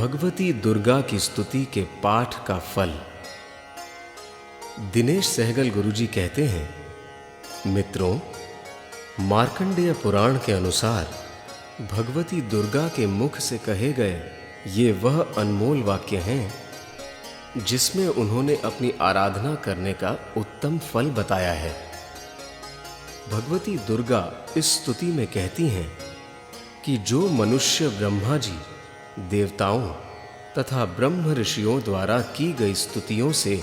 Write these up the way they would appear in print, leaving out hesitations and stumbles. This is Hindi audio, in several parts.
भगवती दुर्गा की स्तुति के पाठ का फल। दिनेश सहगल गुरुजी कहते हैं, मित्रों, मार्कंडेय पुराण के अनुसार भगवती दुर्गा के मुख से कहे गए ये वह अनमोल वाक्य हैं जिसमें उन्होंने अपनी आराधना करने का उत्तम फल बताया है। भगवती दुर्गा इस स्तुति में कहती हैं कि जो मनुष्य ब्रह्मा जी, देवताओं तथा ब्रह्म ऋषियों द्वारा की गई स्तुतियों से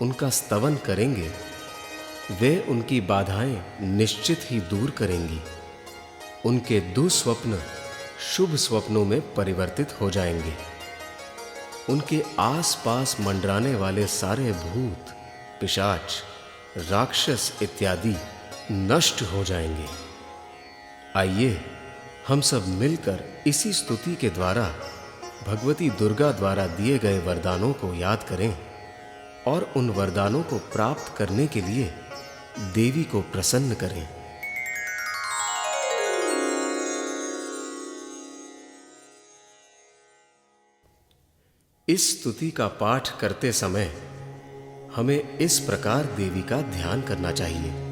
उनका स्तवन करेंगे, वे उनकी बाधाएं निश्चित ही दूर करेंगी। उनके दुस्वप्न शुभ स्वप्नों में परिवर्तित हो जाएंगे। उनके आसपास मंडराने वाले सारे भूत, पिशाच, राक्षस इत्यादि नष्ट हो जाएंगे। आइए हम सब मिलकर इसी स्तुति के द्वारा भगवती दुर्गा द्वारा दिए गए वरदानों को याद करें और उन वरदानों को प्राप्त करने के लिए देवी को प्रसन्न करें। इस स्तुति का पाठ करते समय हमें इस प्रकार देवी का ध्यान करना चाहिए।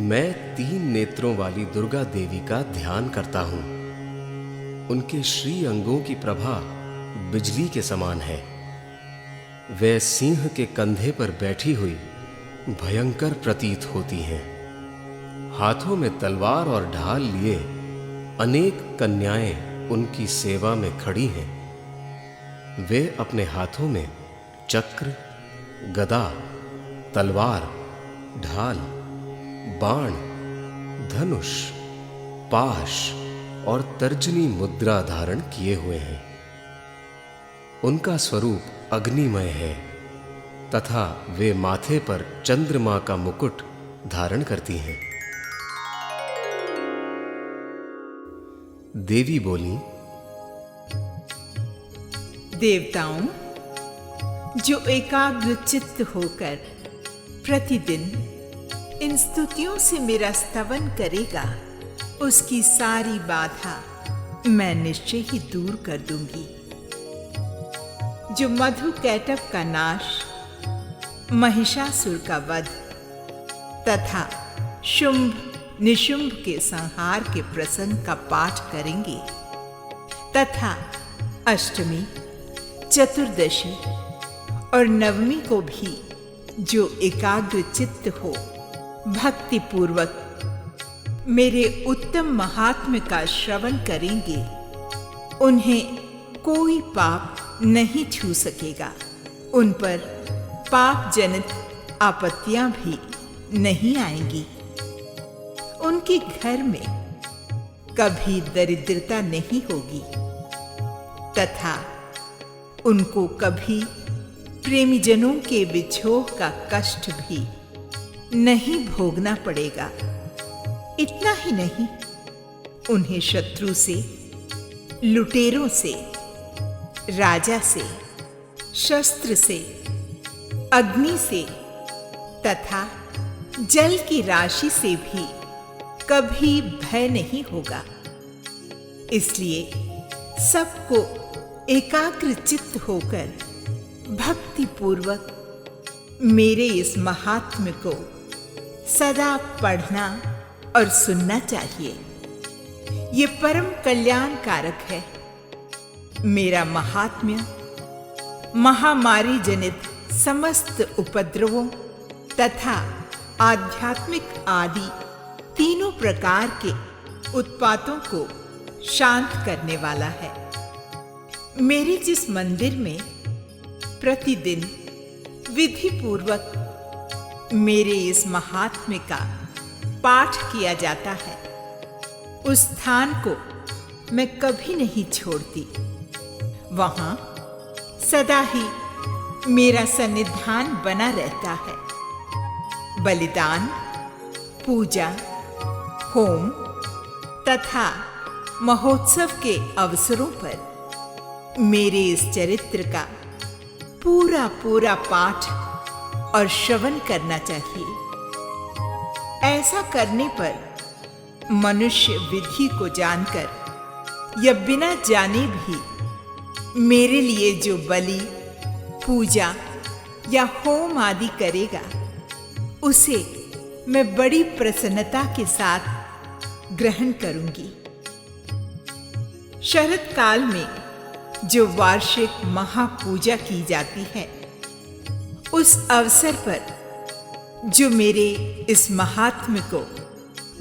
मैं 3 नेत्रों वाली दुर्गा देवी का ध्यान करता हूं। उनके श्री अंगों की प्रभा बिजली के समान है। वे सिंह के कंधे पर बैठी हुई भयंकर प्रतीत होती हैं। हाथों में तलवार और ढाल लिए अनेक कन्याएं उनकी सेवा में खड़ी हैं। वे अपने हाथों में चक्र, गदा, तलवार, ढाल, बाण, धनुष, पाश और तर्जनी मुद्रा धारण किए हुए हैं। उनका स्वरूप अग्निमय है तथा वे माथे पर चंद्रमा का मुकुट धारण करती हैं। देवी बोली, देवताओं, जो एकाग्र चित्त होकर प्रतिदिन इन स्तुतियों से मेरा स्तवन करेगा, उसकी सारी बाधा मैं निश्चय ही दूर कर दूंगी। जो मधु कैटभ का नाश, महिषासुर का वध तथा शुंभ निशुंभ के संहार के प्रसंग का पाठ करेंगे तथा अष्टमी, चतुर्दशी और नवमी को भी जो एकाग्र चित्त हो भक्ति पूर्वक मेरे उत्तम महात्म्य का श्रवण करेंगे, उन्हें कोई पाप नहीं छू सकेगा। उन पर पाप जनित आपत्तियां भी नहीं आएंगी। उनके घर में कभी दरिद्रता नहीं होगी तथा उनको कभी प्रेमीजनों के विछोह का कष्ट भी नहीं भोगना पड़ेगा। इतना ही नहीं, उन्हें शत्रु से, लुटेरों से, राजा से, शस्त्र से, अग्नि से तथा जल की राशि से भी कभी भय नहीं होगा। इसलिए सबको एकाग्र चित्त होकर भक्ति पूर्वक मेरे इस महात्म्य को सदा पढ़ना और सुनना चाहिए। ये परम कल्याणकारक है। मेरा महात्म्य महामारी जनित समस्त उपद्रवों तथा आध्यात्मिक आदि तीनों प्रकार के उत्पातों को शांत करने वाला है। मेरे जिस मंदिर में प्रतिदिन विधि पूर्वक मेरे इस महात्म्य का पाठ किया जाता है, उस स्थान को मैं कभी नहीं छोड़ती। वहां सदा ही मेरा सन्निधान बना रहता है। बलिदान, पूजा, होम तथा महोत्सव के अवसरों पर मेरे इस चरित्र का पूरा पाठ और श्रवण करना चाहिए। ऐसा करने पर मनुष्य विधि को जानकर या बिना जाने भी मेरे लिए जो बलि, पूजा या होम आदि करेगा, उसे मैं बड़ी प्रसन्नता के साथ ग्रहण करूंगी। शरद काल में जो वार्षिक महापूजा की जाती है, उस अवसर पर जो मेरे इस महात्म्य को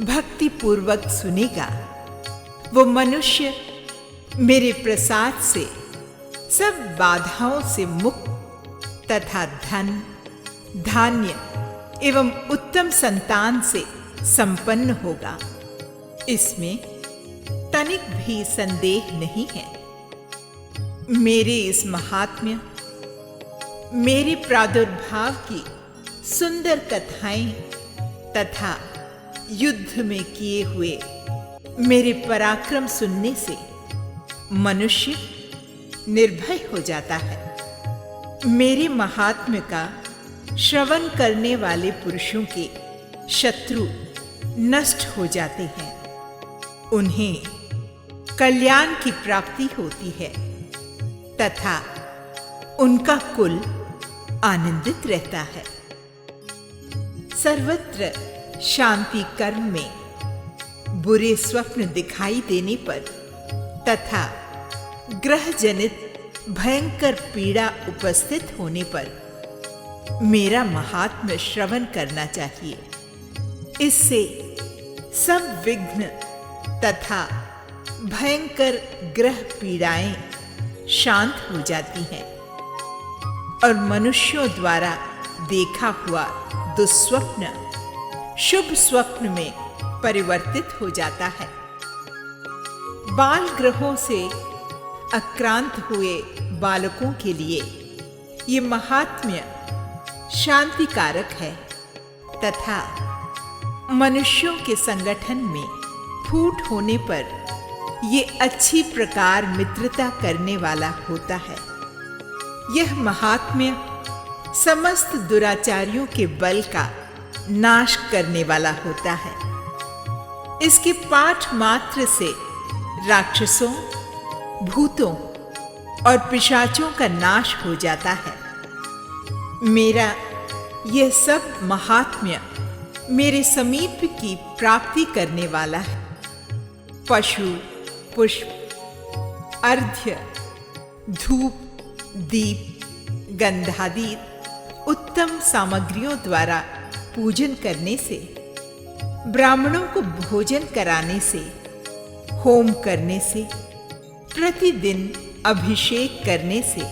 भक्ति पूर्वक सुनेगा, वो मनुष्य मेरे प्रसाद से सब बाधाओं से मुक्त तथा धन, धान्य एवं उत्तम संतान से संपन्न होगा। इसमें तनिक भी संदेह नहीं है। मेरे इस महात्म्य, मेरे प्रादुर्भाव की सुंदर कथाएं तथा युद्ध में किए हुए मेरे पराक्रम सुनने से मनुष्य निर्भय हो जाता है। मेरे महात्म्य का श्रवण करने वाले पुरुषों के शत्रु नष्ट हो जाते हैं, उन्हें कल्याण की प्राप्ति होती है तथा उनका कुल आनंदित रहता है। सर्वत्र शांति कर्म में बुरे स्वप्न दिखाई देने पर तथा ग्रह जनित भयंकर पीड़ा उपस्थित होने पर मेरा महात्म्य श्रवण करना चाहिए। इससे सब विघ्न तथा भयंकर ग्रह पीड़ाएं शांत हो जाती हैं और मनुष्यों द्वारा देखा हुआ दुस्वप्न शुभ स्वप्न में परिवर्तित हो जाता है। बाल ग्रहों से आक्रांत हुए बालकों के लिए ये महात्म्य शांतिकारक है तथा मनुष्यों के संगठन में फूट होने पर ये अच्छी प्रकार मित्रता करने वाला होता है। यह महात्म्य समस्त दुराचारियों के बल का नाश करने वाला होता है। इसके पाठ मात्र से राक्षसों, भूतों और पिशाचों का नाश हो जाता है। मेरा यह सब महात्म्य मेरे समीप की प्राप्ति करने वाला है। पशु, पुष्प, अर्घ्य, धूप, दीप, गंधादि उत्तम सामग्रियों द्वारा पूजन करने से, ब्राह्मणों को भोजन कराने से, होम करने से, प्रतिदिन अभिषेक करने से,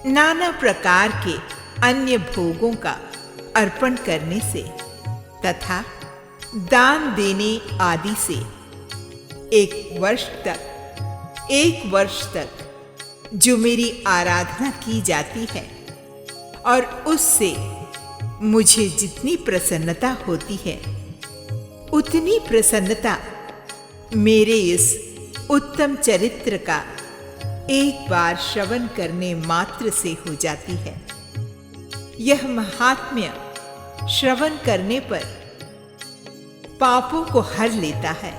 नाना प्रकार के अन्य भोगों का अर्पण करने से तथा दान देने आदि से एक वर्ष तक जो मेरी आराधना की जाती है और उससे मुझे जितनी प्रसन्नता होती है, उतनी प्रसन्नता मेरे इस उत्तम चरित्र का एक बार श्रवण करने मात्र से हो जाती है। यह महात्म्य श्रवण करने पर पापों को हर लेता है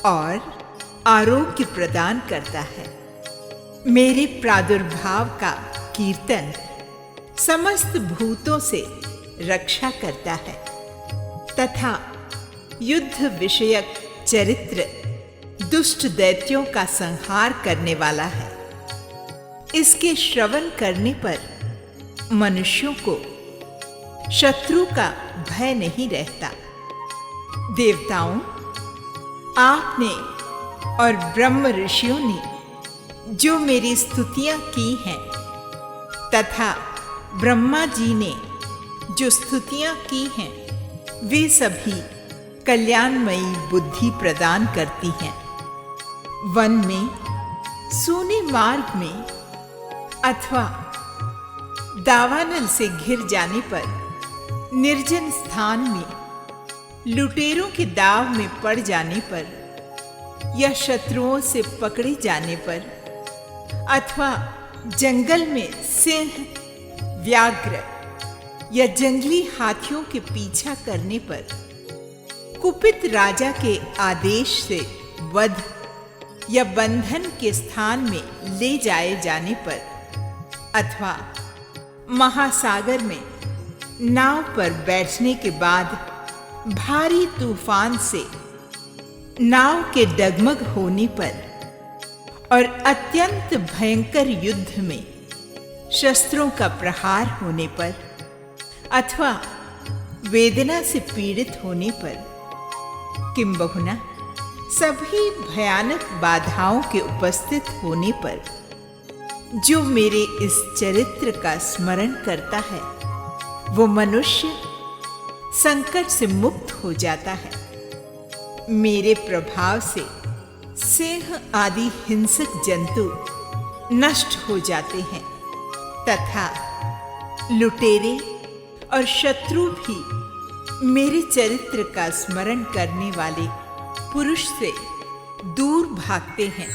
और आरोग्य प्रदान करता है। मेरे प्रादुर्भाव का कीर्तन समस्त भूतों से रक्षा करता है तथा युद्ध विषयक चरित्र दुष्ट दैत्यों का संहार करने वाला है। इसके श्रवण करने पर मनुष्यों को शत्रु का भय नहीं रहता। देवताओं, आपने और ब्रह्म ऋषियों ने जो मेरी स्तुतियां की हैं तथा ब्रह्मा जी ने जो स्तुतियां की हैं, वे सभी कल्याणमयी बुद्धि प्रदान करती हैं। वन में, सूने मार्ग में अथवा दावानल से घिर जाने पर, निर्जन स्थान में, लुटेरों के दाव में पड़ जाने पर या शत्रुओं से पकड़े जाने पर अथवा जंगल में सिंह, व्याघ्र या जंगली हाथियों के पीछा करने पर कुपित राजा के आदेश से वध या बंधन के स्थान में ले जाए जाने पर अथवा महासागर में नाव पर बैठने के बाद भारी तूफान से नाव के डगमग होने पर और अत्यंत भयंकर युद्ध में शस्त्रों का प्रहार होने पर अथवा वेदना से पीड़ित होने पर किंबहुना सभी भयानक बाधाओं के उपस्थित होने पर जो मेरे इस चरित्र का स्मरण करता है वो मनुष्य संकट से मुक्त हो जाता है। मेरे प्रभाव से सिंह आदि हिंसक जंतु नष्ट हो जाते हैं तथा लुटेरे और शत्रु भी मेरे चरित्र का स्मरण करने वाले पुरुष से दूर भागते हैं।